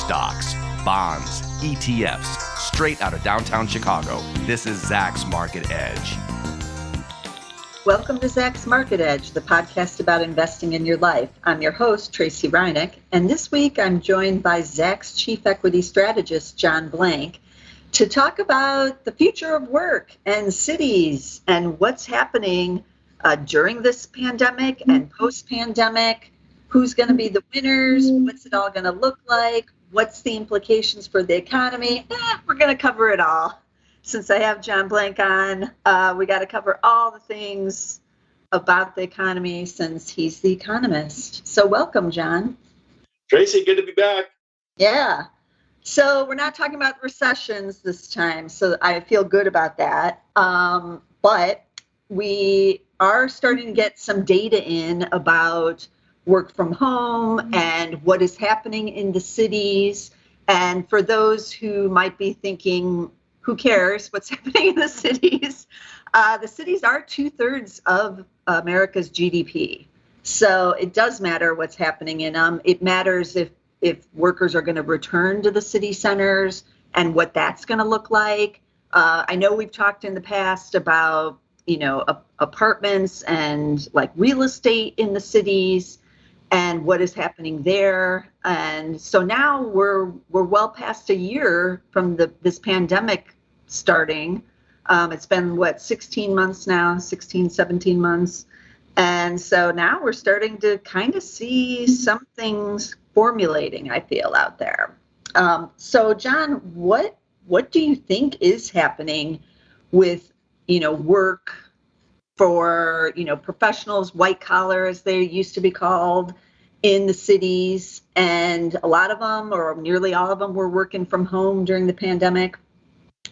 Stocks, bonds, ETFs, straight out of downtown Chicago. This is Zach's Market Edge. Welcome to Zach's Market Edge, the podcast about investing in your life. I'm your host, Tracy Reinick, and this week I'm joined by Zach's Chief Equity Strategist, John Blank, to talk about the future of work and cities and what's happening during this pandemic and post-pandemic. Who's going to be the winners? What's it all going to look like? What's the implications for the economy? We're going to cover it all. Since I have John Blank on, we got to cover all the things about the economy since he's the economist. So welcome, John. Tracy, good to be back. Yeah. So we're not talking about recessions this time, so I feel good about that. But we are starting to get some data in about work from home and what is happening in the cities. And for those who might be thinking, who cares what's happening in the cities are 2/3 of America's GDP. So it does matter what's happening in them. It matters if workers are going to return to the city centers and what that's going to look like. I know we've talked in the past about, apartments and like real estate in the cities and what is happening there. And so now we're well past a year from this pandemic starting. It's been 16 months now, 16, 17 months. And so now we're starting to kind of see some things formulating, I feel, out there. So John, what do you think is happening with, work for, professionals, white collar, as they used to be called, in the cities? And a lot of them, or nearly all of them, were working from home during the pandemic.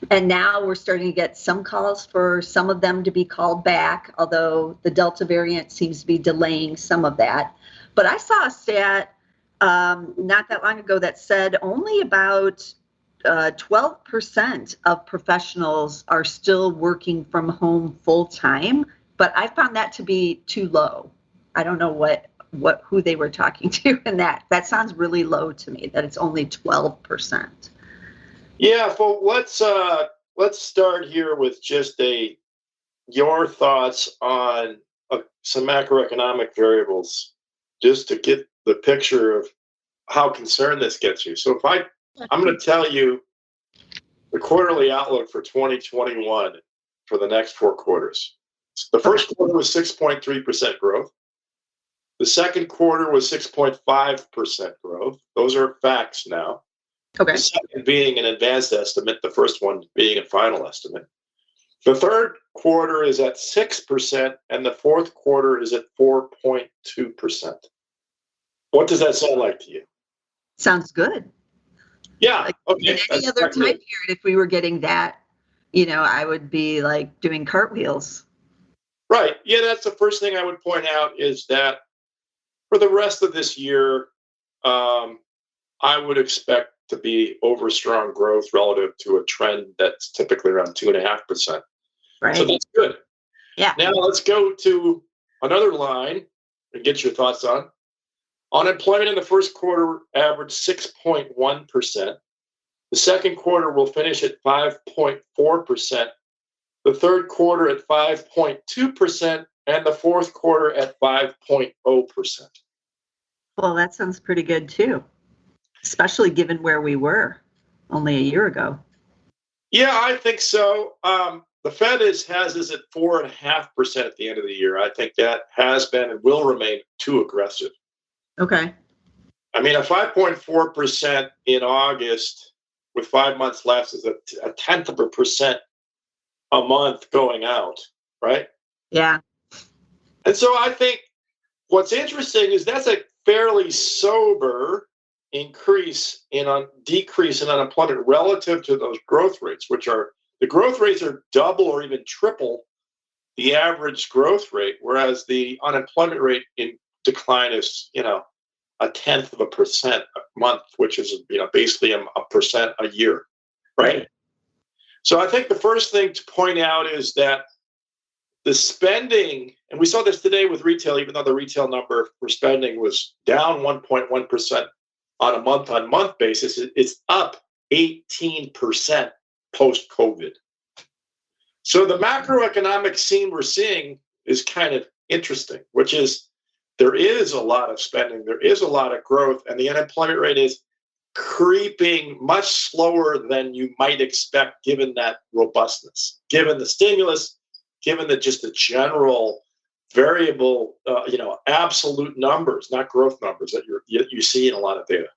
And now we're starting to get some calls for some of them to be called back, although the Delta variant seems to be delaying some of that. But I saw a stat not that long ago that said only about 12% of professionals are still working from home full time, but I found that to be too low. I don't know who they were talking to in that. That sounds really low to me, that it's only 12%. Yeah, well, let's start here with just your thoughts on some macroeconomic variables, just to get the picture of how concerned this gets you. So I'm going to tell you the quarterly outlook for 2021 for the next 4 quarters. The first quarter was 6.3% growth. The second quarter was 6.5% growth. Those are facts now. Okay. The second being an advanced estimate, the first one being a final estimate. The third quarter is at 6%, and the fourth quarter is at 4.2%. What does that sound like to you? Sounds good. Yeah. Okay. In any other time period, if we were getting that, I would be like doing cartwheels. Right. Yeah, that's the first thing I would point out, is that for the rest of this year, I would expect to be over strong growth relative to a trend that's typically around 2.5%. Right. So that's good. Yeah. Now let's go to another line and get your thoughts on. Unemployment in the first quarter averaged 6.1%. The second quarter will finish at 5.4%. The third quarter at 5.2%, and the fourth quarter at 5.0%. Well, that sounds pretty good too, especially given where we were only a year ago. Yeah, I think so. The Fed has us at 4.5% at the end of the year. I think that has been and will remain too aggressive. Okay. I mean, a 5.4% in August with 5 months left is a 0.1% a month going out, right? Yeah. And so I think what's interesting is that's a fairly sober decrease in unemployment relative to those growth rates, the growth rates are double or even triple the average growth rate, whereas the unemployment rate in decline is, 0.1% a month, which is, basically a percent a year, right? So I think the first thing to point out is that the spending, and we saw this today with retail, even though the retail number for spending was down 1.1% on a month-on-month basis, it's up 18% post-COVID. So the macroeconomic scene we're seeing is kind of interesting, which is there is a lot of spending, there is a lot of growth, and the unemployment rate is creeping much slower than you might expect given that robustness, given the stimulus, given just the general variable, absolute numbers, not growth numbers that you see in a lot of data.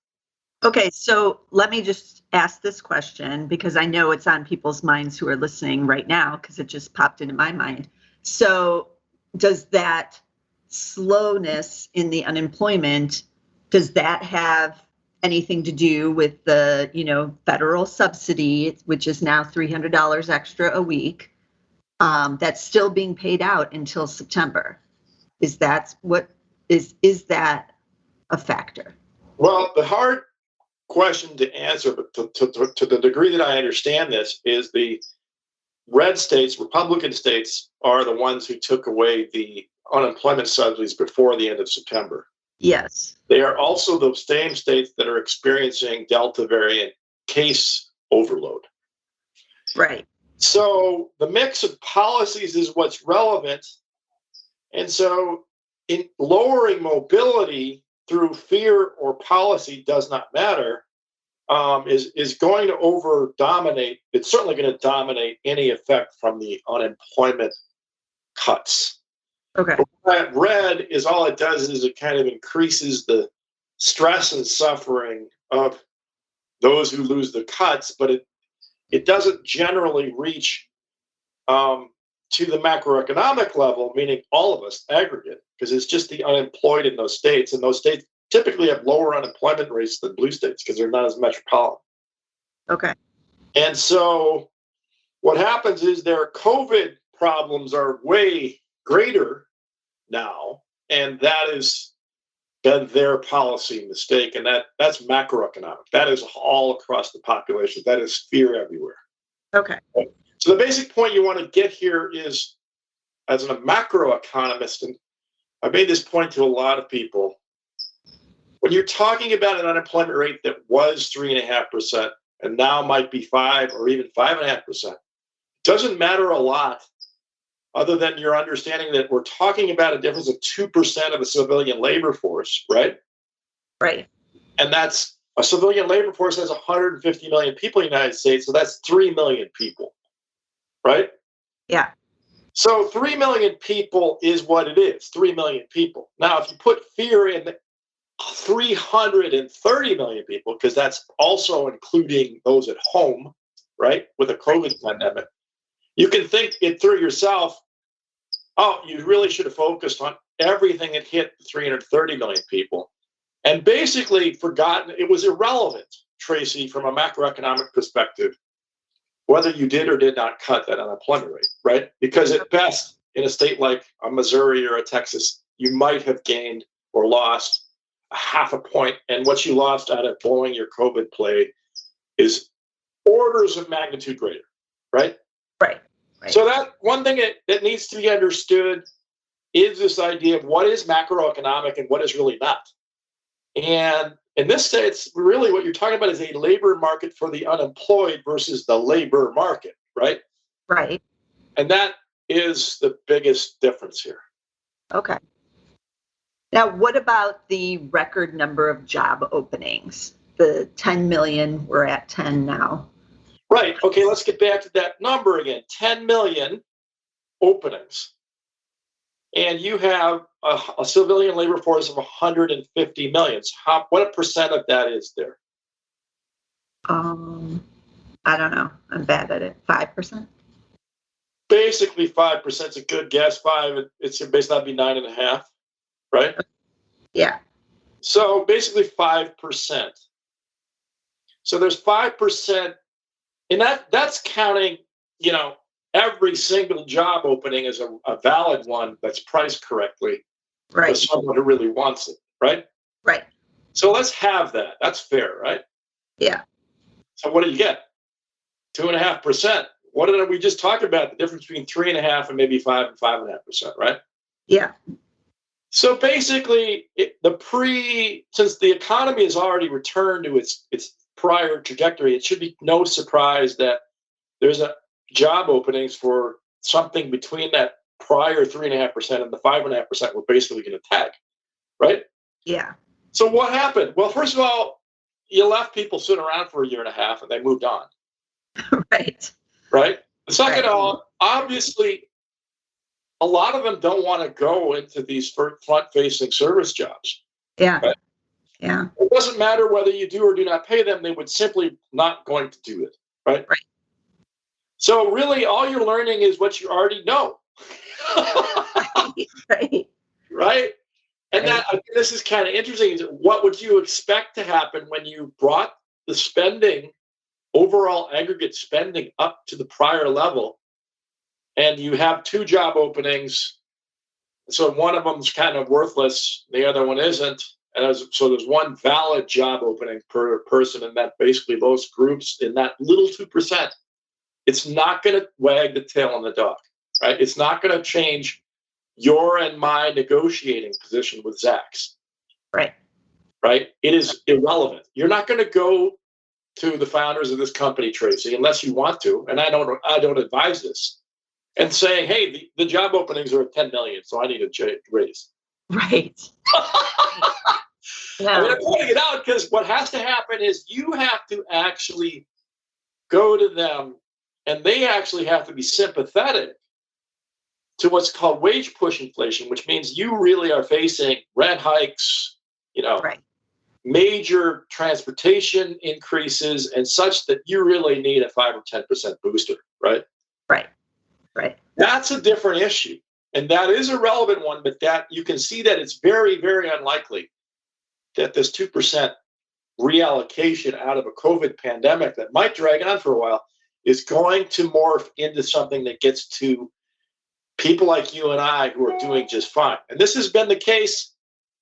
Okay, so let me just ask this question because I know it's on people's minds who are listening right now because it just popped into my mind. So does that slowness in the unemployment, does that have anything to do with the, federal subsidy, which is now $300 extra a week, that's still being paid out until September? Is that a factor? Well, the hard question to answer, but to the degree that I understand this, is the red states, Republican states, are the ones who took away the unemployment subsidies before the end of September. Yes. They are also the same states that are experiencing Delta variant case overload. Right. So the mix of policies is what's relevant. And so in lowering mobility through fear or policy does not matter, is going to dominate. It's certainly going to dominate any effect from the unemployment cuts. Okay. But red is all it does is it kind of increases the stress and suffering of those who lose the cuts, but it doesn't generally reach to the macroeconomic level, meaning all of us aggregate, because it's just the unemployed in those states, and those states typically have lower unemployment rates than blue states because they're not as metropolitan. Okay. And so what happens is their COVID problems are way greater now, and that has been their policy mistake, and that's macroeconomic. That is all across the population. That is fear everywhere. Okay. So the basic point you want to get here is, as a macroeconomist, and I made this point to a lot of people, when you're talking about an unemployment rate that was 3.5% and now might be 5 or even 5.5%, it doesn't matter a lot other than your understanding that we're talking about a difference of 2% of a civilian labor force, right? Right. And that's a civilian labor force has 150 million people in the United States, so that's 3 million people, right? Yeah. So 3 million people is what it is, 3 million people. Now, if you put fear in 330 million people, because that's also including those at home, right, with a COVID pandemic, you can think it through yourself. Oh, you really should have focused on everything that hit 330 million people and basically forgotten it was irrelevant, Tracy, from a macroeconomic perspective, whether you did or did not cut that unemployment rate, right? Because at best, in a state like a Missouri or a Texas, you might have gained or lost a half a point, and what you lost out of blowing your COVID play is orders of magnitude greater, right? Right. Right. So that one thing that needs to be understood is this idea of what is macroeconomic and what is really not. And in this sense, really what you're talking about is a labor market for the unemployed versus the labor market, right? Right. And that is the biggest difference here. Okay. Now, what about the record number of job openings? The 10 million, we're at 10 now. Right. Okay, let's get back to that number again. 10 million openings. And you have a civilian labor force of 150 million. So what percent of that is there? I don't know. I'm bad at it. 5%? Basically 5% is a good guess. 5, it's basically that'd be 9.5, right? Yeah. So basically 5%. So there's 5%, and that's counting, every single job opening is a valid one that's priced correctly for someone who really wants it, right? Right. So let's have that. That's fair, right? Yeah. So what do you get? 2.5%. What did we just talk about? The difference between 3.5 and maybe 5 and 5.5%, right? Yeah. So basically, since the economy has already returned to its prior trajectory, it should be no surprise that there's a job openings for something between that prior 3.5% and the 5.5% we're basically going to tag, right? Yeah. So what happened? Well, first of all, you left people sitting around for a year and a half and they moved on. Right. Right? Second of Right. all, obviously, a lot of them don't want to go into these front-facing service jobs. Yeah. Right? Yeah. It doesn't matter whether you do or do not pay them; they would simply not going to do it. Right? Right. So really, all you're learning is what you already know. Right. Right? And Right. this is kind of interesting. What would you expect to happen when you brought the spending, overall aggregate spending, up to the prior level, and you have two job openings? So one of them's kind of worthless, the other one isn't. And so there's one valid job opening per person, and that basically those groups in that little 2%, it's not going to wag the tail on the dog, right? It's not going to change your and my negotiating position with Zach's. Right. Right? It is irrelevant. You're not going to go to the founders of this company, Tracy, unless you want to, and I don't advise this, and say, hey, the job openings are at 10 million, so I need a raise. Right. I mean, I'm pointing it out because what has to happen is you have to actually go to them, and they actually have to be sympathetic to what's called wage push inflation, which means you really are facing rent hikes, Right. major transportation increases, and such that you really need a 5 or 10% booster, right? Right. Right. That's a different issue. And that is a relevant one, but that you can see that it's very, very unlikely that this 2% reallocation out of a COVID pandemic that might drag on for a while is going to morph into something that gets to people like you and I who are doing just fine. And this has been the case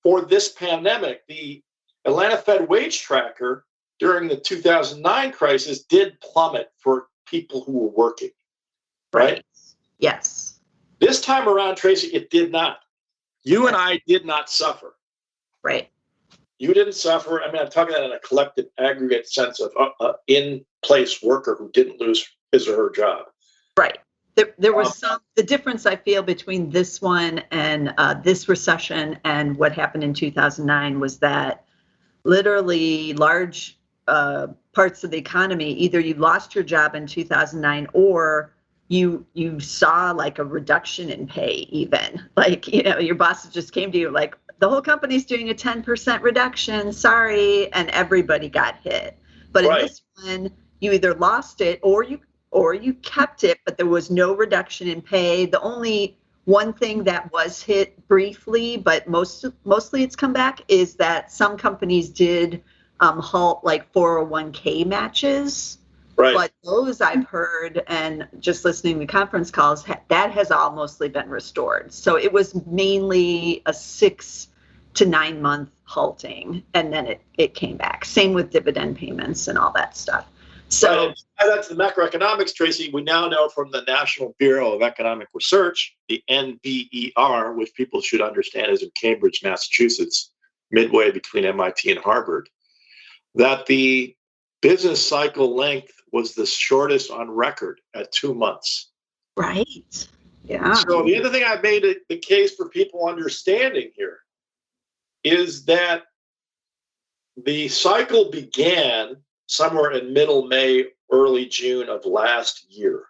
for this pandemic. The Atlanta Fed wage tracker during the 2009 crisis did plummet for people who were working, right? Yes. This time around, Tracy, it did not. You and I did not suffer. Right. You didn't suffer. I mean, I'm talking about in a collective aggregate sense of in-place worker who didn't lose his or her job. Right. There was the difference I feel between this one and this recession and what happened in 2009 was that literally large parts of the economy, either you lost your job in 2009 or you saw like a reduction in pay, even like, your boss just came to you like, the whole company's doing a 10% reduction, sorry, and everybody got hit. But in this one, you either lost it or you kept it, but there was no reduction in pay. The only one thing that was hit briefly, but mostly it's come back, is that some companies did halt like 401k matches. Right. But those I've heard, and just listening to conference calls, that has all mostly been restored. So it was mainly a 6 to 9 month halting, and then it came back. Same with dividend payments and all that stuff. So that's the macroeconomics, Tracy. We now know from the National Bureau of Economic Research, the NBER, which people should understand is in Cambridge, Massachusetts, midway between MIT and Harvard, that the business cycle length was the shortest on record at 2 months. Right. Yeah. So the other thing I've made the case for people understanding here is that the cycle began somewhere in middle May, early June of last year.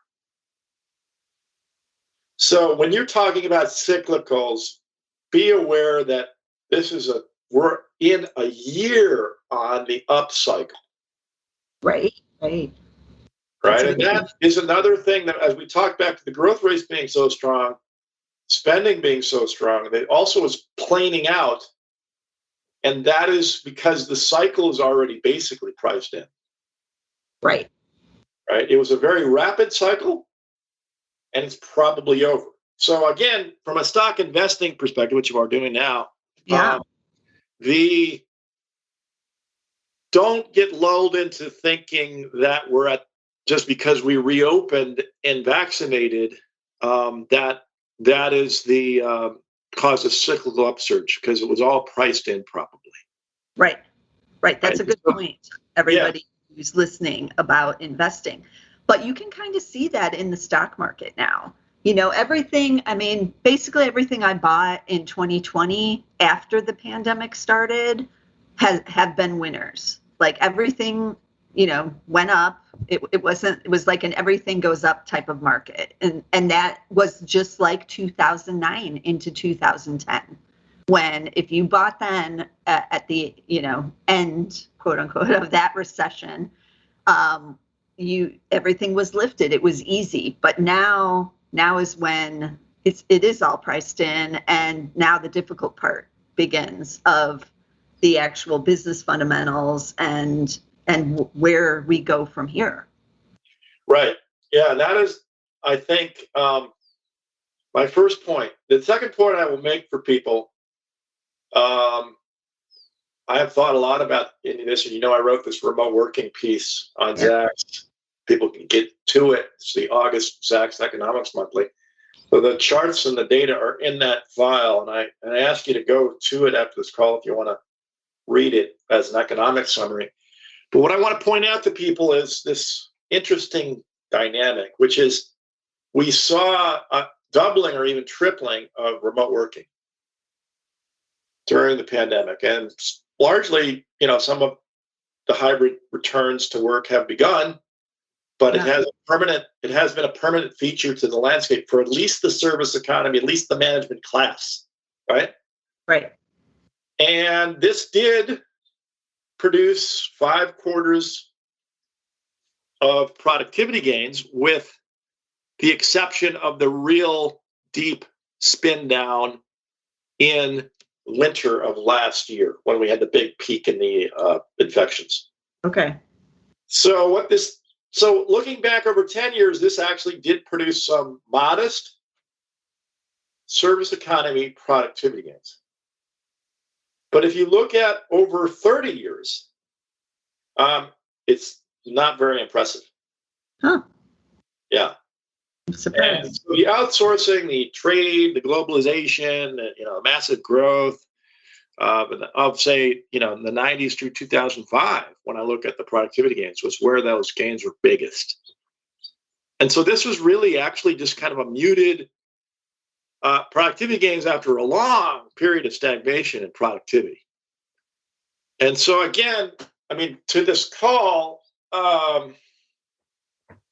So when you're talking about cyclicals, be aware that we're in a year on the up cycle. Right. And that is another thing that, as we talk back to the growth rates being so strong, spending being so strong, that also is planing out. And that is because the cycle is already basically priced in. Right. It was a very rapid cycle, and it's probably over. So again, from a stock investing perspective, which you are doing now, don't get lulled into thinking that we're at, just because we reopened and vaccinated, that is the caused a cyclical upsurge because it was all priced in probably. Right. That's a good So, point. Everybody who's listening about investing. But you can kind of see that in the stock market now. Basically everything I bought in 2020 after the pandemic started have been winners. Like everything, went up. It was like an everything goes up type of market. And that was just like 2009 into 2010. When if you bought then at the, end, quote unquote, of that recession, everything was lifted. It was easy. But now is when it is all priced in, and now the difficult part begins of the actual business fundamentals and where we go from here. Right. Yeah, and that is, I think, my first point. The second point I will make for people, I have thought a lot about this, and I wrote this remote working piece on Zacks. People can get to it. It's the August Zacks Economics Monthly. So the charts and the data are in that file, and I ask you to go to it after this call if you want to read it as an economic summary. But what I want to point out to people is this interesting dynamic, which is we saw a doubling or even tripling of remote working during the pandemic. And largely, some of the hybrid returns to work have begun, but it has been a permanent feature to the landscape for at least the service economy, at least the management class, right? Right. And this did produce 5 quarters of productivity gains, with the exception of the real deep spin down in winter of last year when we had the big peak in the infections. Okay. So looking back over 10 years, this actually did produce some modest service economy productivity gains. But if you look at over 30 years, it's not very impressive. Huh. Yeah. I'm surprised. And so the outsourcing, the trade, the globalization, massive growth of, say, in the 90s through 2005, when I look at the productivity gains, was where those gains were biggest. And so this was really actually just kind of a muted productivity gains after a long period of stagnation in productivity. And so again, to this call,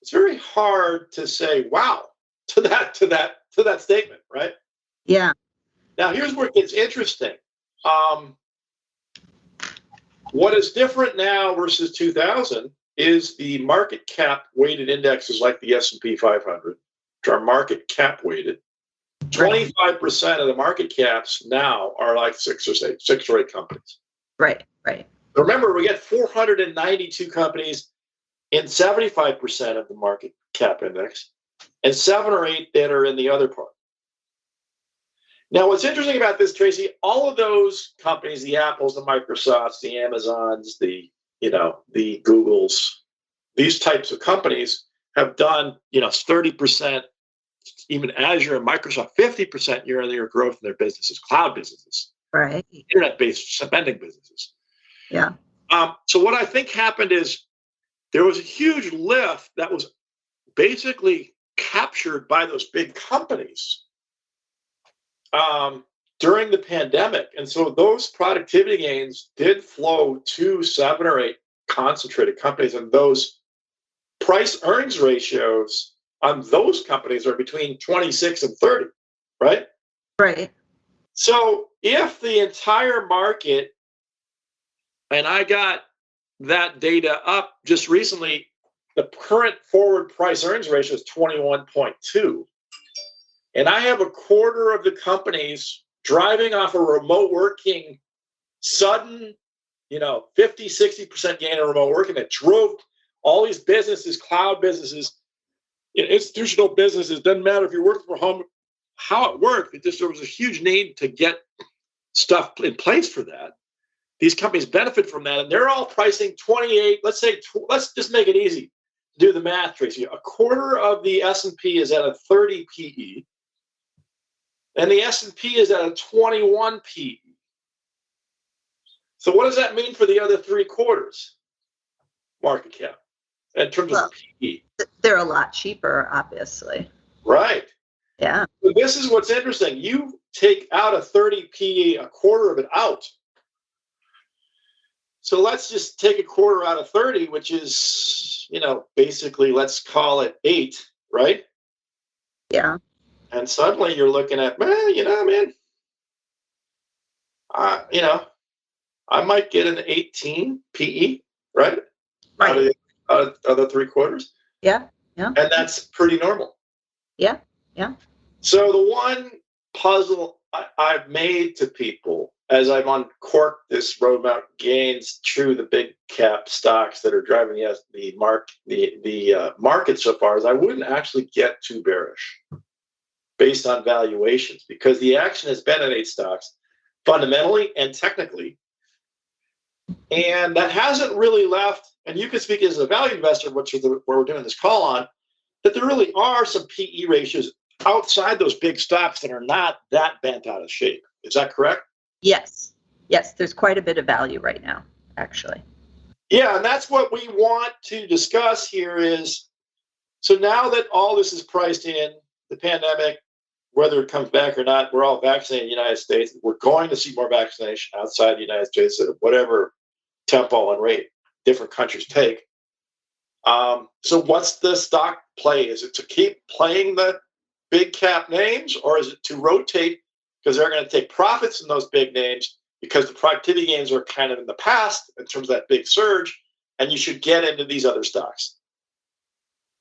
it's very hard to say wow to that statement, right? Yeah. Now here's where it gets interesting. What is different now versus 2000 is the market cap weighted indexes like the S&P 500, which are market cap weighted. 25% of the market caps now are like 6 or 8 companies. Right. Remember, we get 492 companies in 75% of the market cap index, and 7 or 8 that are in the other part. Now, what's interesting about this, Tracy, all of those companies, the Apples, the Microsofts, the Amazons, the Googles, these types of companies have done, 30%, even Azure and Microsoft, 50% year-on-year growth in their businesses, cloud businesses, right, internet-based spending businesses. Yeah. So what I think happened is there was a huge lift that was basically captured by those big companies during the pandemic. And so those productivity gains did flow to 7 or 8 concentrated companies, and those price earnings ratios on those companies are between 26 and 30, right? Right. So if the entire market, and I got that data up just recently, the current forward price earnings ratio is 21.2. And I have a quarter of the companies driving off a remote working, sudden, 50, 60% gain in remote working that drove all these businesses, cloud businesses, institutional businesses. Doesn't matter if you're working from home, how it worked. There was a huge need to get stuff in place for that. These companies benefit from that, and they're all pricing 28. Let's just make it easy. Do the math, Tracy. A quarter of the S&P is at a 30 PE. and the S&P is at a 21 PE. So what does that mean for the other three quarters market cap in terms of PE? They're a lot cheaper, obviously. Right. Yeah. So this is what's interesting. You take out a 30 PE, a quarter of it out. So let's just take a quarter out of 30, which is, basically, let's call it 8, right? Yeah. And suddenly you're looking at, man, I might get an 18 PE, right? Right. Out of the three quarters. Yeah. Yeah. And that's pretty normal. Yeah. Yeah. So the one puzzle I've made to people as I've uncorked this roadmap gains through the big cap stocks that are driving the market so far is I wouldn't actually get too bearish based on valuations because the action has been in 8 stocks fundamentally and technically. And that hasn't really left, and you can speak as a value investor, which is where we're doing this call on, that there really are some PE ratios outside those big stocks that are not that bent out of shape. Is that correct? Yes. Yes, there's quite a bit of value right now, actually. Yeah, and that's what we want to discuss here is, so now that all this is priced in, the pandemic, whether it comes back or not, we're all vaccinated in the United States. We're going to see more vaccination outside the United States at whatever tempo and rate different countries take. So what's the stock play? Is it to keep playing the big cap names, or is it to rotate because they're going to take profits in those big names because the productivity gains are kind of in the past in terms of that big surge, and you should get into these other stocks?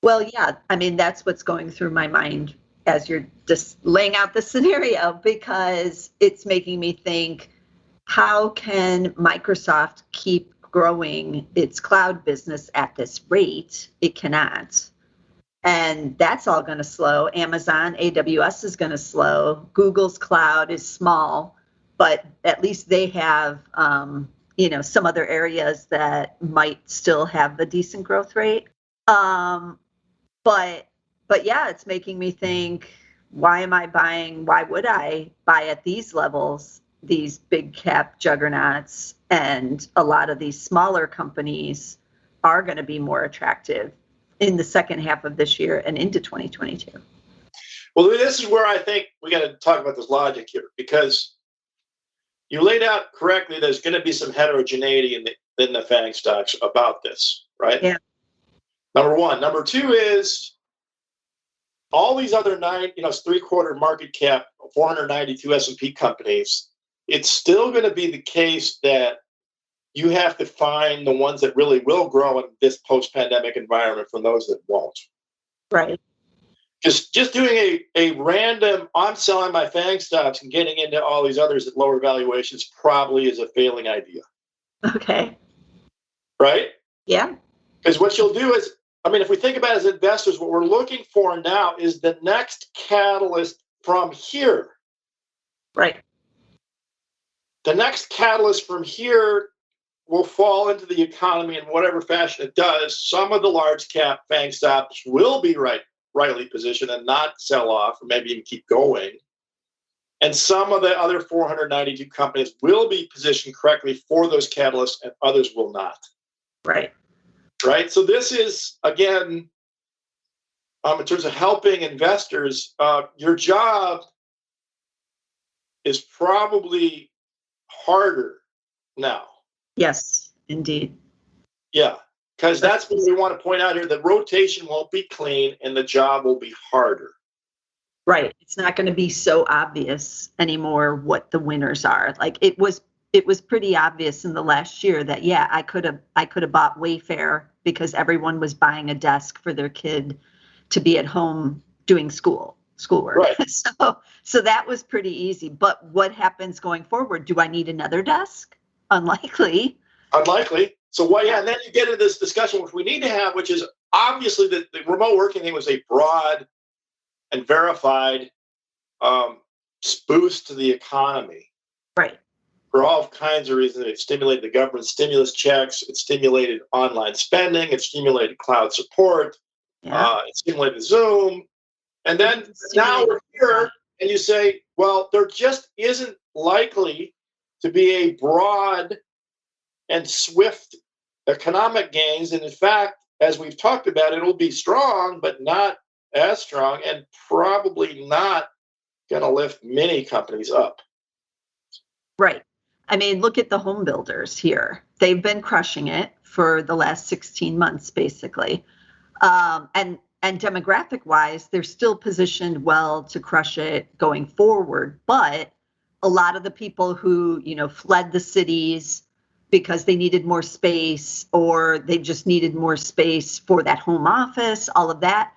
Well, yeah, I mean, that's what's going through my mind as you're just laying out the scenario, because it's making me think, how can Microsoft keep growing its cloud business at this rate? It cannot. And that's all going to slow. Amazon, AWS is going to slow. Google's cloud is small, but at least they have, some other areas that might still have a decent growth rate. But yeah, it's making me think, why would I buy at these levels, these big cap juggernauts, and a lot of these smaller companies are going to be more attractive in the second half of this year and into 2022. Well, this is where I think we got to talk about this logic here, because you laid out correctly there's going to be some heterogeneity in the FANG stocks about this, right? Yeah. Number one. Number two is all these other 3/4 market cap, 492 S&P companies, it's still going to be the case that you have to find the ones that really will grow in this post-pandemic environment from those that won't. Right. Just doing a random, I'm selling my FANG stocks and getting into all these others at lower valuations probably is a failing idea. Okay. Right? Yeah. Because what you'll do is, if we think about it as investors, what we're looking for now is the next catalyst from here. Right. The next catalyst from here will fall into the economy in whatever fashion it does. Some of the large cap FANG stocks will be rightly positioned and not sell off or maybe even keep going. And some of the other 492 companies will be positioned correctly for those catalysts and others will not. Right. Right. So this is, again, in terms of helping investors, your job is probably harder now. Yes, indeed. Yeah, because that's what we want to point out here. The rotation won't be clean and the job will be harder. Right. It's not going to be so obvious anymore what the winners are. Like it was pretty obvious in the last year that, yeah, I could have bought Wayfair because everyone was buying a desk for their kid to be at home doing schoolwork. Right. So that was pretty easy. But what happens going forward? Do I need another desk? Unlikely. So and then you get into this discussion, which we need to have, which is obviously the remote working thing was a broad and verified boost to the economy. Right. For all kinds of reasons. It stimulated the government stimulus checks. It stimulated online spending. It stimulated cloud support. Yeah. It stimulated Zoom. And then now we're here and you say, Well, there just isn't likely to be a broad and swift economic gains. And in fact, as we've talked about, it'll be strong, but not as strong, and probably not going to lift many companies up. Right. I mean, look at the home builders here. They've been crushing it for the last 16 months, basically. And demographic wise, they're still positioned well to crush it going forward. But a lot of the people who, fled the cities because they needed more space, or they just needed more space for that home office, all of that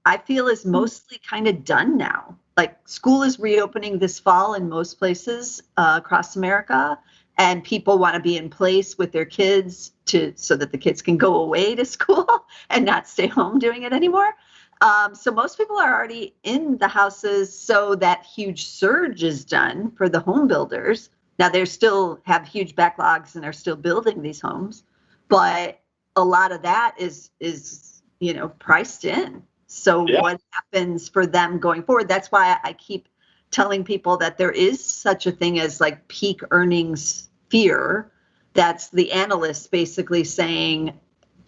I feel is mostly kind of done now. Like, school is reopening this fall in most places across America, and people want to be in place with their kids so that the kids can go away to school and not stay home doing it anymore. So most people are already in the houses, so that huge surge is done for the home builders. Now, they still have huge backlogs and are still building these homes, but a lot of that is priced in. So what happens for them going forward? That's why I keep telling people that there is such a thing as like peak earnings fear. That's the analysts basically saying,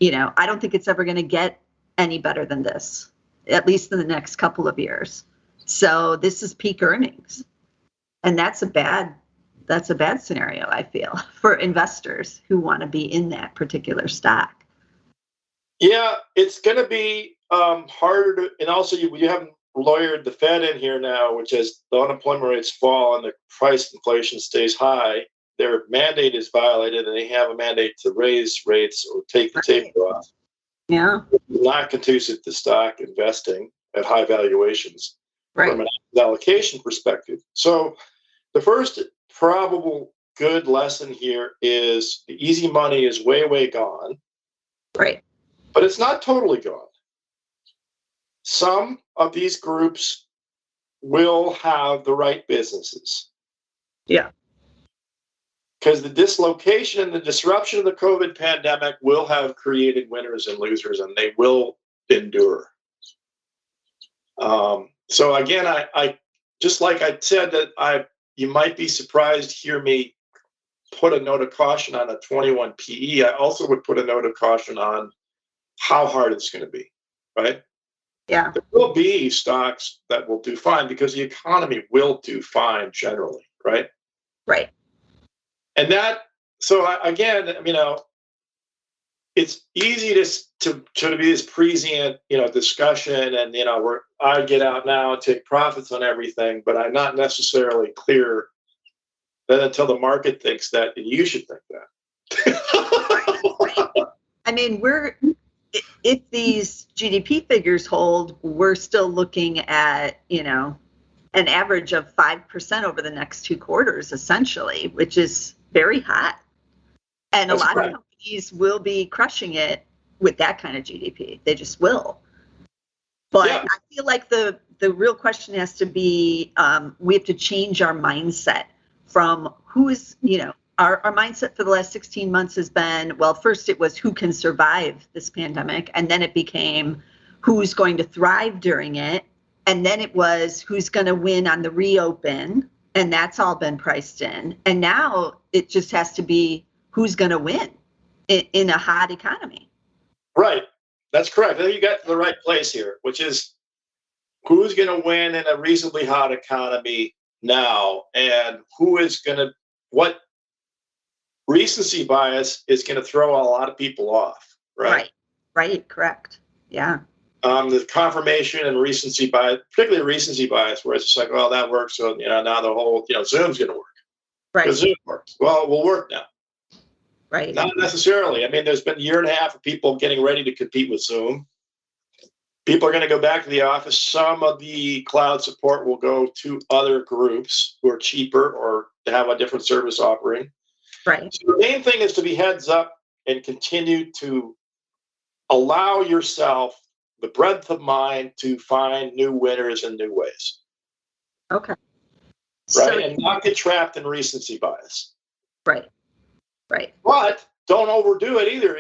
I don't think it's ever going to get any better than this, at least in the next couple of years. So this is peak earnings. And that's a bad scenario, I feel, for investors who want to be in that particular stock. Yeah, it's going to be harder to, and also you haven't lawyered the Fed in here now, which as the unemployment rates fall and the price inflation stays high, their mandate is violated, and they have a mandate to raise rates or take the taper off. Yeah. Not conducive to stock investing at high valuations from an allocation perspective. So the first probable good lesson here is the easy money is way, way gone. Right. But it's not totally gone. Some of these groups will have the right businesses. Yeah. Because the dislocation and the disruption of the COVID pandemic will have created winners and losers, and they will endure. So again, I just like I said that you might be surprised to hear me put a note of caution on a 21 PE. I also would put a note of caution on how hard it's going to be, right? Yeah. There will be stocks that will do fine because the economy will do fine generally, right? Right. And again, it's easy to be this prescient, discussion, and I get out now and take profits on everything, but I'm not necessarily clear that until the market thinks that, you should think that. Right. I mean, if these GDP figures hold, we're still looking at, an average of 5% over the next 2 quarters, essentially, which is very hot. And That's a lot right. of companies will be crushing it with that kind of GDP. They just will. But I feel like the real question has to be, we have to change our mindset from who's, our mindset for the last 16 months has been, well, first it was who can survive this pandemic. And then it became who's going to thrive during it. And then it was who's going to win on the reopen. And that's all been priced in. And now it just has to be who's going to win in a hot economy. Right. That's correct. I think you got to the right place here, which is who's going to win in a reasonably hot economy now, and what recency bias is going to throw a lot of people off, right? Right. Correct. Yeah. The confirmation and recency bias, particularly recency bias, where it's just like, well, that works. So, now the whole, Zoom's going to work. Right. Because Zoom works. Well, it will work now. Right. Not necessarily. I mean, there's been a year and a half of people getting ready to compete with Zoom. People are going to go back to the office. Some of the cloud support will go to other groups who are cheaper or to have a different service offering. Right. So the main thing is to be heads up and continue to allow yourself the breadth of mind to find new winners in new ways. Okay. Right. And not get trapped in recency bias. Right. But don't overdo it either.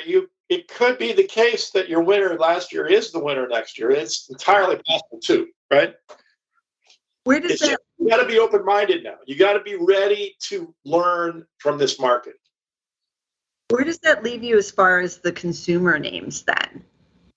It could be the case that your winner last year is the winner next year. It's entirely possible too, right? Where does that? You got to be open-minded now. You got to be ready to learn from this market. Where does that leave you as far as the consumer names then?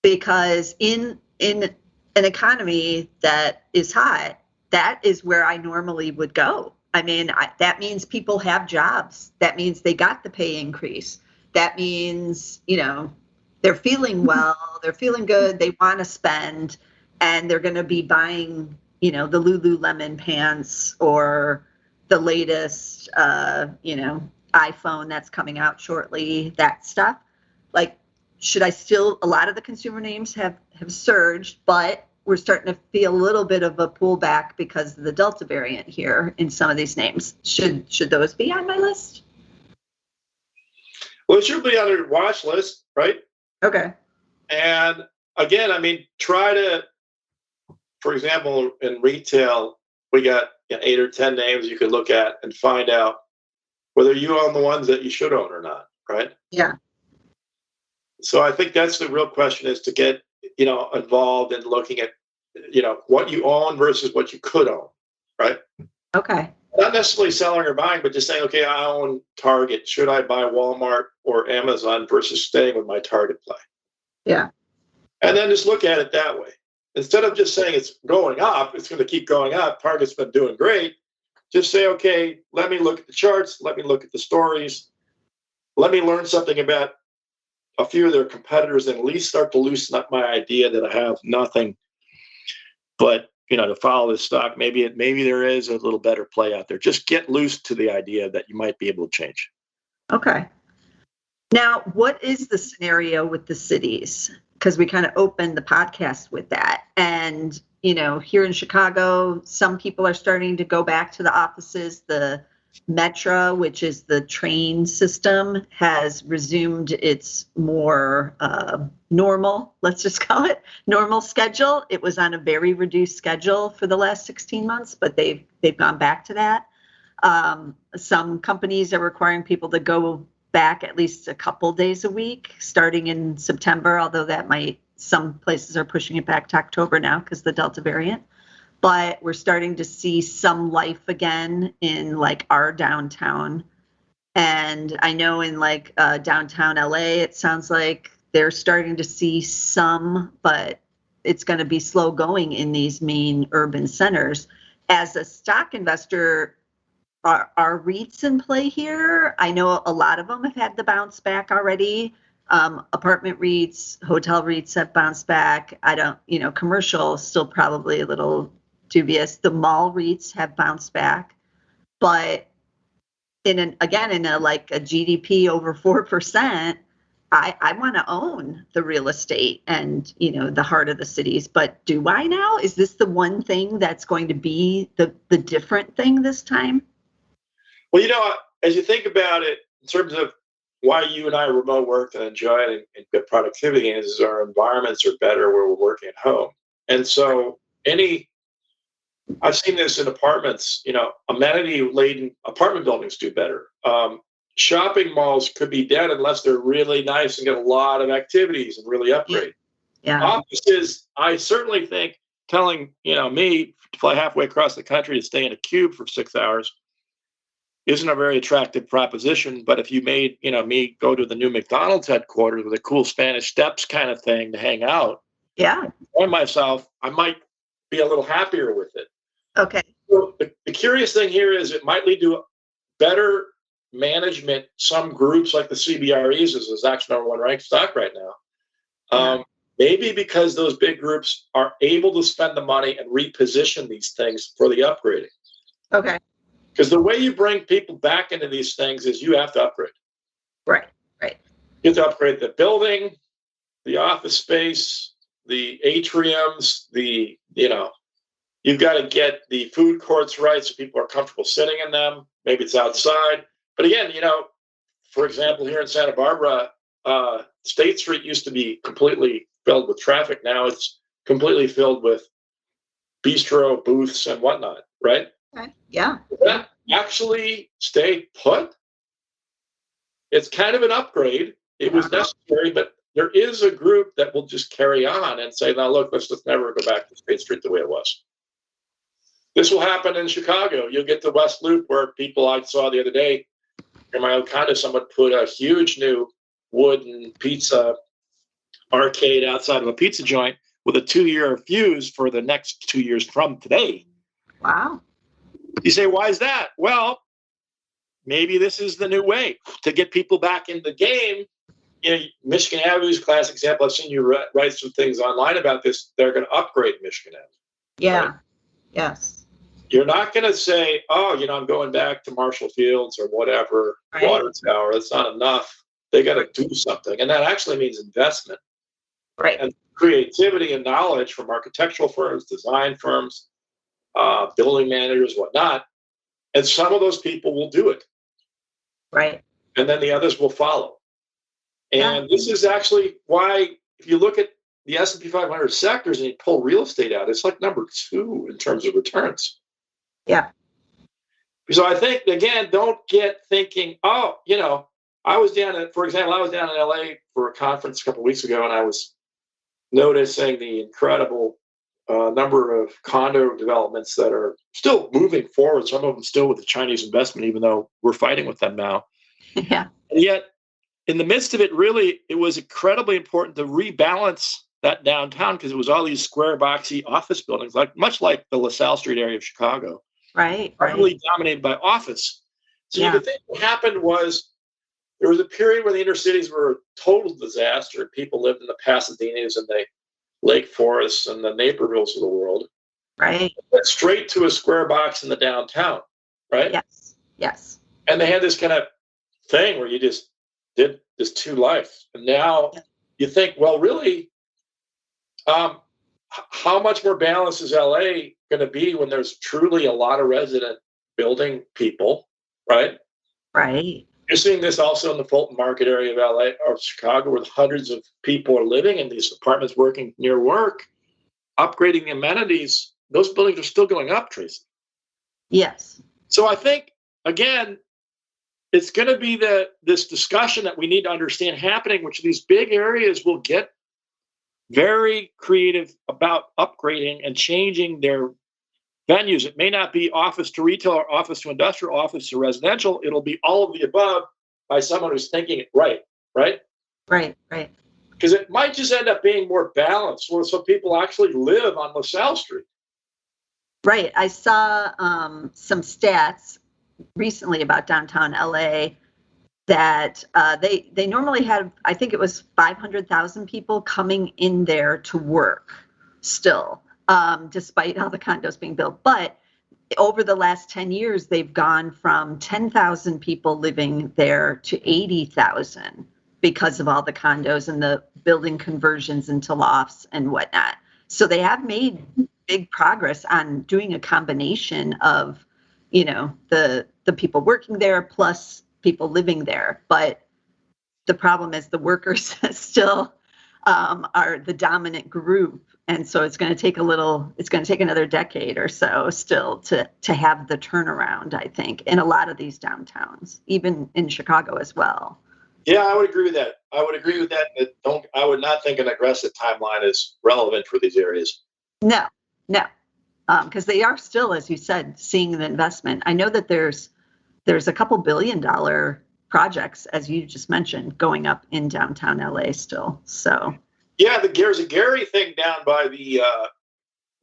Because in an economy that is hot, that is where I normally would go. I mean, that means people have jobs. That means they got the pay increase. That means, they're feeling well, they're feeling good, they want to spend, and they're going to be buying, the Lululemon pants or the latest, iPhone that's coming out shortly, that stuff. Like, a lot of the consumer names have surged, but we're starting to feel a little bit of a pullback because of the Delta variant here in some of these names. Should those be on my list? Well, it should be on your watch list, right? Okay. And again, try to, for example, in retail, we got 8 or 10 names you could look at and find out whether you own the ones that you should own or not, right? Yeah. So I think that's the real question, is to get, involved in looking at, what you own versus what you could own, right? Okay. Not necessarily selling or buying, but just saying, okay, I own Target. Should I buy Walmart or Amazon versus staying with my Target play? Yeah. And then just look at it that way. Instead of just saying it's going up, it's going to keep going up, Target's been doing great. Just say, okay, let me look at the charts. Let me look at the stories. Let me learn something about a few of their competitors and at least start to loosen up my idea that I have nothing but, to follow this stock. Maybe there is a little better play out there. Just get loose to the idea that you might be able to change. Okay. Now, what is the scenario with the cities? Because we kind of opened the podcast with that. And, here in Chicago, some people are starting to go back to the offices. The Metro, which is the train system, has resumed its more normal, let's just call it normal schedule. It was on a very reduced schedule for the last 16 months, but they've gone back to that. Some companies are requiring people to go back at least a couple days a week starting in September, although some places are pushing it back to October now because of the Delta variant. But we're starting to see some life again in our downtown. And I know in downtown LA, it sounds like they're starting to see some, but it's going to be slow going in these main urban centers. As a stock investor, are REITs in play here? I know a lot of them have had the bounce back already. Apartment REITs, hotel REITs have bounced back. Commercial still probably a little dubious. The mall REITs have bounced back, but in a GDP over 4%, I want to own the real estate and the heart of the cities. But do I now? Is this the one thing that's going to be the different thing this time? Well, as you think about it, in terms of why you and I remote work and enjoy it and get productivity is our environments are better where we're working at home. And so I've seen this in apartments, amenity-laden apartment buildings do better. Shopping malls could be dead unless they're really nice and get a lot of activities and really upgrade. Yeah. Offices, I certainly think telling, me to fly halfway across the country to stay in a cube for 6 hours isn't a very attractive proposition. But if you made, me go to the new McDonald's headquarters with a cool Spanish Steps kind of thing to hang out, yeah, enjoy myself, I might be a little happier with it. Okay. So the curious thing here is it might lead to better management. Some groups like the CBREs is Zach's #1 ranked stock right now. Maybe because those big groups are able to spend the money and reposition these things for the upgrading. Okay. Because the way you bring people back into these things is you have to upgrade. Right. You have to upgrade the building, the office space, the atriums, you've got to get the food courts right so people are comfortable sitting in them. Maybe it's outside. But again, for example, here in Santa Barbara, State Street used to be completely filled with traffic. Now it's completely filled with bistro booths and whatnot, right? Okay. Yeah. Does that actually stay put? It's kind of an upgrade. It was necessary, but there is a group that will just carry on and say, now look, let's just never go back to State Street the way it was. This will happen in Chicago. You'll get the West Loop where people I saw the other day in my old condo, someone put a huge new wooden pizza arcade outside of a pizza joint with a 2-year fuse for the next 2 years from today. Wow. You say, why is that? Well, maybe this is the new way to get people back in the game. You know, Michigan Avenue is a classic example. I've seen you write some things online about this. They're going to upgrade Michigan Avenue. Yeah. Right? Yes. You're not going to say, oh, you know, I'm going back to Marshall Fields or whatever, Right. water tower. That's not enough. They got to do something. And that actually means investment. Right. And creativity and knowledge from architectural firms, design firms, building managers, whatnot. And some of those people will do it. Right. And then the others will follow. And this is actually why, if you look at the S&P 500 sectors and you pull real estate out, it's like number 2 in terms of returns. Yeah. So I think, again, don't get thinking, oh, you know, for example, I was down in LA for a conference a couple of weeks ago, and I was noticing the incredible number of condo developments that are still moving forward, some of them still with the Chinese investment, even though we're fighting with them now. Yeah. And yet, in the midst of it, really, it was incredibly important to rebalance that downtown because it was all these square boxy office buildings, much like the LaSalle Street area of Chicago. Right. Heavily dominated by office. So Yeah. you could think what happened was there was a period where the inner cities were a total disaster. People lived in the Pasadenas and the Lake Forests and the Napervilles of the world. Right. Went straight to a square box in the downtown, right? Yes. Yes. And they had this kind of thing where you just did this 2 life. And now you think, well, really, how much more balanced is LA going to be when there's truly a lot of resident building people, right? Right. You're seeing this also in the Fulton Market area of LA or Chicago, where hundreds of people are living in these apartments, working near work, upgrading the amenities. Those buildings are still going up, Tracy. Yes. So I think, again, it's going to be this discussion that we need to understand happening, which these big areas will get very creative about upgrading and changing their venues. It may not be office to retail or office to industrial, office to residential. It'll be all of the above by someone who's thinking it right? Right. Because it might just end up being more balanced, where some people actually live on LaSalle Street. Right. I saw some stats recently about downtown LA that they normally had, I think it was 500,000 people coming in there to work still, despite all the condos being built. But over the last 10 years, they've gone from 10,000 people living there to 80,000 because of all the condos and the building conversions into lofts and whatnot. So they have made big progress on doing a combination of, you know, the people working there plus people living there. But the problem is the workers still are the dominant group. And so it's going to take another decade or so still to have the turnaround, I think, in a lot of these downtowns, even in Chicago as well. Yeah, I would agree with that. I would not think an aggressive timeline is relevant for these areas. No, because they are still, as you said, seeing the investment. I know that there's a couple $1 billion projects, as you just mentioned, going up in downtown LA still. So yeah, there's a Gary thing down by the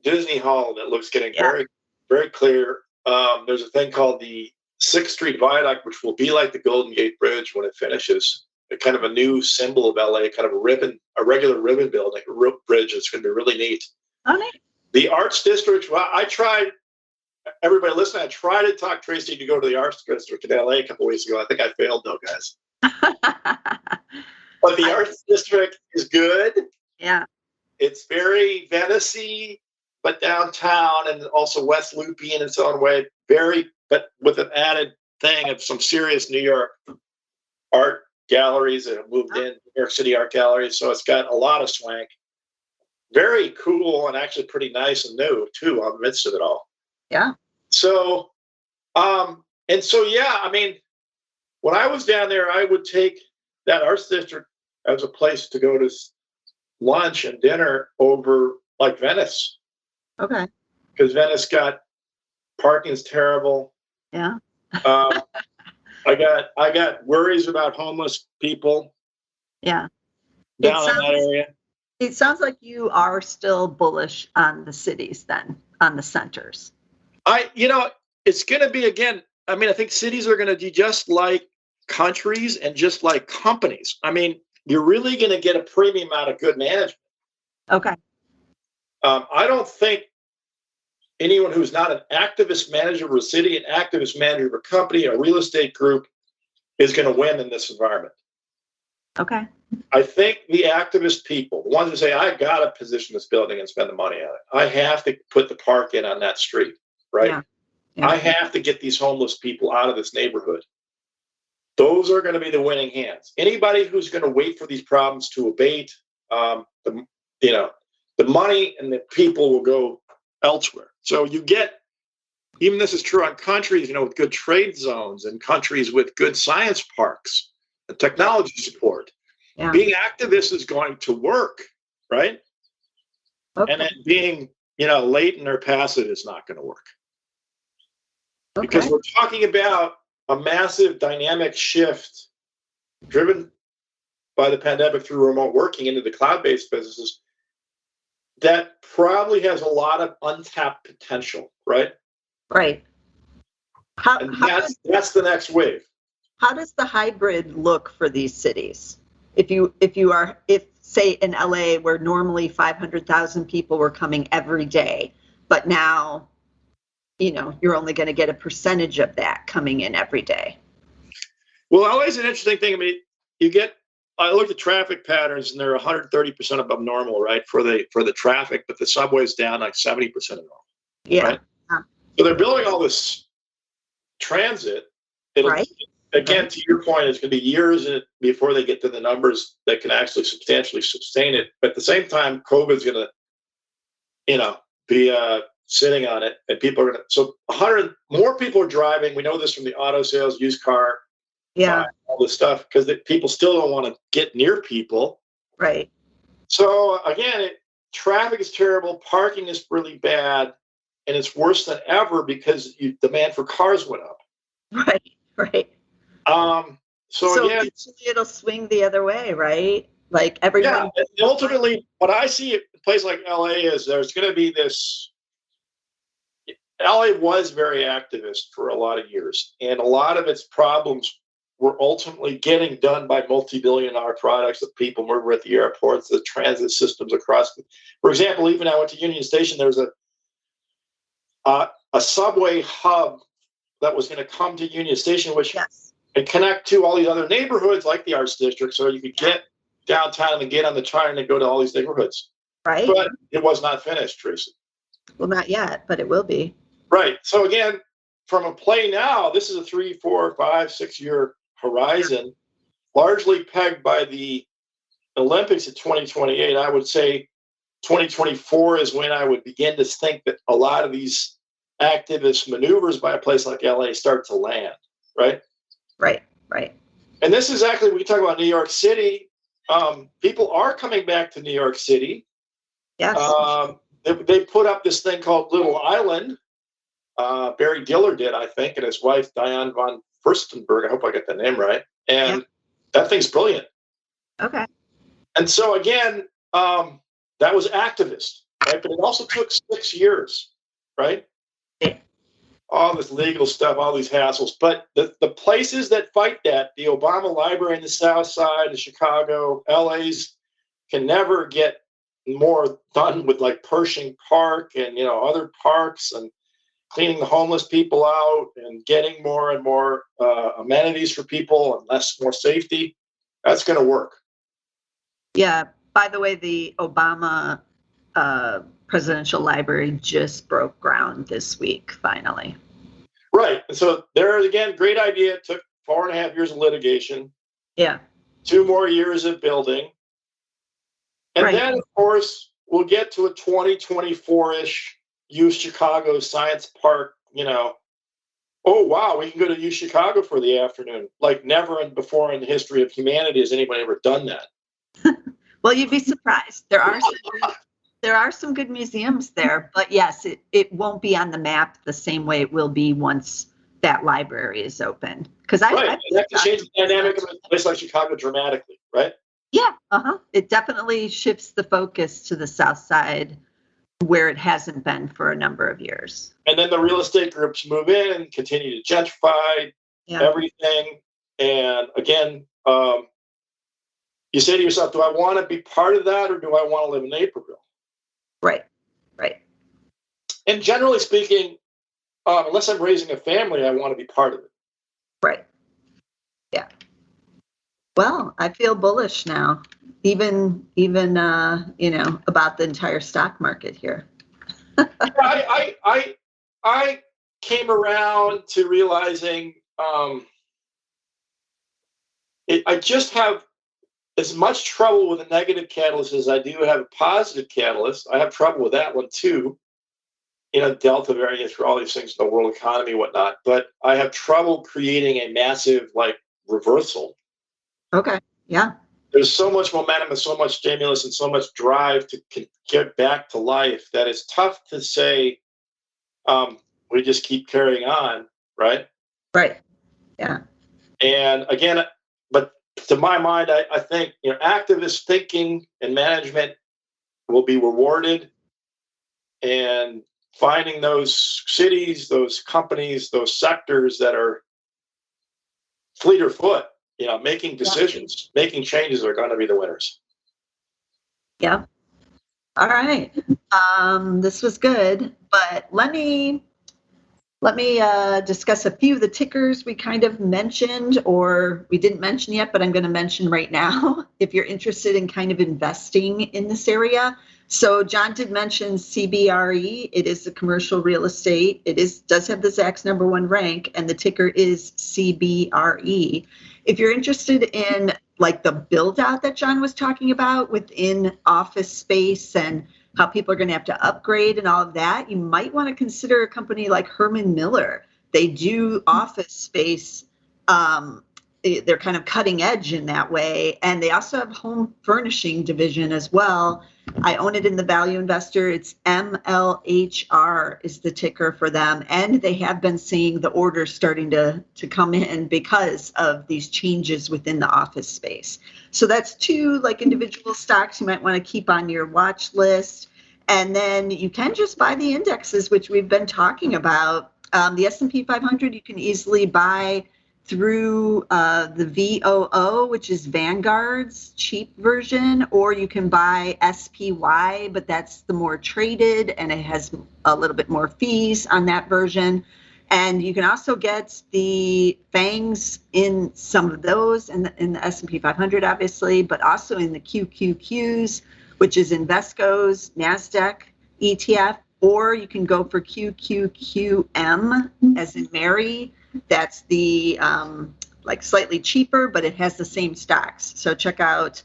Disney Hall that looks getting very, very clear. There's a thing called the 6th Street Viaduct, which will be like the Golden Gate Bridge when it finishes. A kind of a new symbol of LA, kind of a regular ribbon building, a bridge. It's going to be really neat. Oh, neat. The Arts District. Well, I tried. Everybody listen. I tried to talk Tracy to go to the Arts District in LA a couple of weeks ago. I think I failed though, guys. But the Arts District is good. Yeah. It's very Venice-y, but downtown and also West Loopy in its own way. But with an added thing of some serious New York art galleries that have moved in, New York City art galleries. So it's got a lot of swank. Very cool and actually pretty nice and new too, on the midst of it all. Yeah. So, yeah, I mean, when I was down there, I would take that Arts District as a place to go to lunch and dinner over like Venice. Okay. Because Venice got Parking's terrible. Yeah. I got worries about homeless people. Yeah. Down in that area. It sounds like you are still bullish on the cities then, on the centers. It's going to be, again, I think cities are going to be just like countries and just like companies. You're really going to get a premium out of good management. Okay. I don't think anyone who's not an activist manager of a city, an activist manager of a company, a real estate group is going to win in this environment. Okay. I think the activist people, the ones who say, I got to position this building and spend the money on it. I have to put the park in on that street, right? Yeah. Yeah. I have to get these homeless people out of this neighborhood. Those are going to be the winning hands. Anybody who's going to wait for these problems to abate, the money and the people will go elsewhere. So you get, even this is true on countries, with good trade zones and countries with good science parks and technology support. Yeah. Being activist is going to work, right? Okay. And then being, latent or passive is not going to work. Okay. Because we're talking about a massive dynamic shift driven by the pandemic through remote working into the cloud-based businesses that probably has a lot of untapped potential, right? Right. That's the next wave. How does the hybrid look for these cities? If say in LA where normally 500,000 people were coming every day, but now, you're only going to get a percentage of that coming in every day. Well, LA is an interesting thing. I looked at traffic patterns and they're 130% above normal, right? For the traffic, but the subway's down like 70% of normal. Yeah. Right? So they're building all this transit. Again, to your point, it's going to be years before they get to the numbers that can actually substantially sustain it. But at the same time, COVID's going to, be sitting on it, and people are going to. So 100 more people are driving. We know this from the auto sales, used car, all this stuff, because people still don't want to get near people. Right. So again, traffic is terrible. Parking is really bad, and it's worse than ever because demand for cars went up. Right. So again, eventually it'll swing the other way, right? Like everyone. Yeah. Ultimately, what I see at a place like LA is there's going to be this. LA was very activist for a lot of years, and a lot of its problems were ultimately getting done by multi-billion-dollar products that people were at the airports, the transit systems across. For example, even I went to Union Station. There was a subway hub that was going to come to Union Station, which and connect to all these other neighborhoods like the Arts District, so you could get downtown and get on the train and go to all these neighborhoods. Right. But it was not finished, Teresa. Well, not yet, but it will be. Right. So again, from a play now, this is a 3, 4, 5, 6 year horizon, largely pegged by the Olympics in 2028. I would say 2024 is when I would begin to think that a lot of these activist maneuvers by a place like LA start to land. Right. And this is exactly, we talk about New York City. People are coming back to New York City. Yes. They put up this thing called Little Island. Barry Diller did, I think, and his wife, Diane von Furstenberg. I hope I get the name right. And that thing's brilliant. Okay. And so, again, that was activist, right? But it also took 6 years, right? All this legal stuff, all these hassles. But the places that fight that, the Obama Library in the South Side, the Chicago, LA's, can never get more done with like Pershing Park and, other parks and cleaning the homeless people out and getting more and more amenities for people and more safety. That's going to work. Yeah. By the way, the Obama Presidential Library just broke ground this week, finally. Right. And so there, again, great idea. It took 4.5 years of litigation. Yeah. 2 more years of building. And then, of course, we'll get to a 2024-ish U Chicago Science Park, oh, wow, we can go to U Chicago for the afternoon. Like never before in the history of humanity has anybody ever done that. Well, you'd be surprised. There are There are some good museums there, but yes, it won't be on the map the same way it will be once that library is open. Because Right. That can change the dynamic of a place like Chicago dramatically, right? Yeah, it definitely shifts the focus to the south side where it hasn't been for a number of years. And then the real estate groups move in, continue to gentrify everything. And again, you say to yourself, do I want to be part of that, or do I want to live in Naperville? Right. And generally speaking, unless I'm raising a family, I want to be part of it. Right. Yeah. Well, I feel bullish now, even about the entire stock market here. I came around to realizing I just have as much trouble with a negative catalyst as I do have a positive catalyst. I have trouble with that one too. Delta variant through all these things in the world economy and whatnot. But I have trouble creating a massive reversal. Okay. Yeah. There's so much momentum and so much stimulus and so much drive to get back to life that it's tough to say we just keep carrying on, right? Right. Yeah. And again, but to my mind, I think activist thinking and management will be rewarded, and finding those cities, those companies, those sectors that are fleet or foot, making decisions, making changes are going to be the winners. Yeah. All right. This was good, but let me discuss a few of the tickers we kind of mentioned or we didn't mention yet, but I'm going to mention right now if you're interested in kind of investing in this area. So John did mention CBRE. It is a commercial real estate. It does have the Zacks #1 rank, and the ticker is CBRE. If you're interested in the build out that John was talking about within office space and how people are going to have to upgrade and all of that, you might want to consider a company like Herman Miller. They do office space. They're kind of cutting edge in that way. And they also have home furnishing division as well. I own it in the Value Investor. It's MLHR is the ticker for them. And they have been seeing the orders starting to come in because of these changes within the office space. So that's two individual stocks you might want to keep on your watch list. And then you can just buy the indexes, which we've been talking about. The S&P 500, you can easily buy through the VOO, which is Vanguard's cheap version, or you can buy SPY, but that's the more traded and it has a little bit more fees on that version. And you can also get the FANGs in some of those in the S&P 500, obviously, but also in the QQQs, which is Invesco's NASDAQ ETF, or you can go for QQQM as in Mary. That's the slightly cheaper, but it has the same stocks. So check out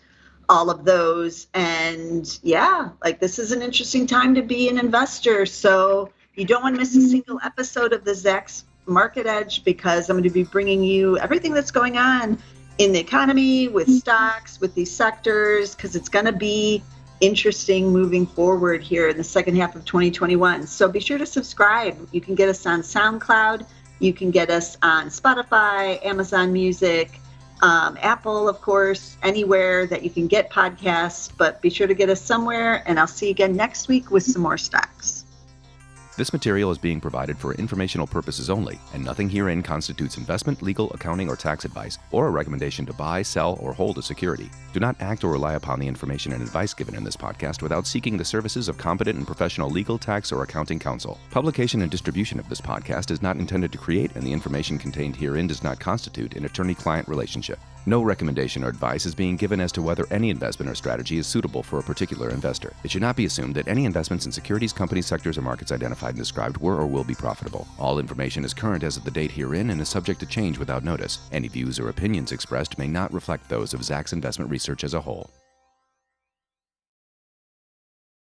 all of those. And this is an interesting time to be an investor. So you don't want to miss a single episode of the Zacks Market Edge, because I'm going to be bringing you everything that's going on in the economy, with stocks, with these sectors, because it's going to be interesting moving forward here in the second half of 2021. So be sure to subscribe. You can get us on SoundCloud. You can get us on Spotify, Amazon Music, Apple, of course, anywhere that you can get podcasts. But be sure to get us somewhere, and I'll see you again next week with some more stocks. This material is being provided for informational purposes only, and nothing herein constitutes investment, legal, accounting, or tax advice, or a recommendation to buy, sell, or hold a security. Do not act or rely upon the information and advice given in this podcast without seeking the services of competent and professional legal, tax, or accounting counsel. Publication and distribution of this podcast is not intended to create, and the information contained herein does not constitute an attorney-client relationship. No recommendation or advice is being given as to whether any investment or strategy is suitable for a particular investor. It should not be assumed that any investments in securities, companies, sectors, or markets identified and described were or will be profitable. All information is current as of the date herein and is subject to change without notice. Any views or opinions expressed may not reflect those of Zacks Investment Research as a whole.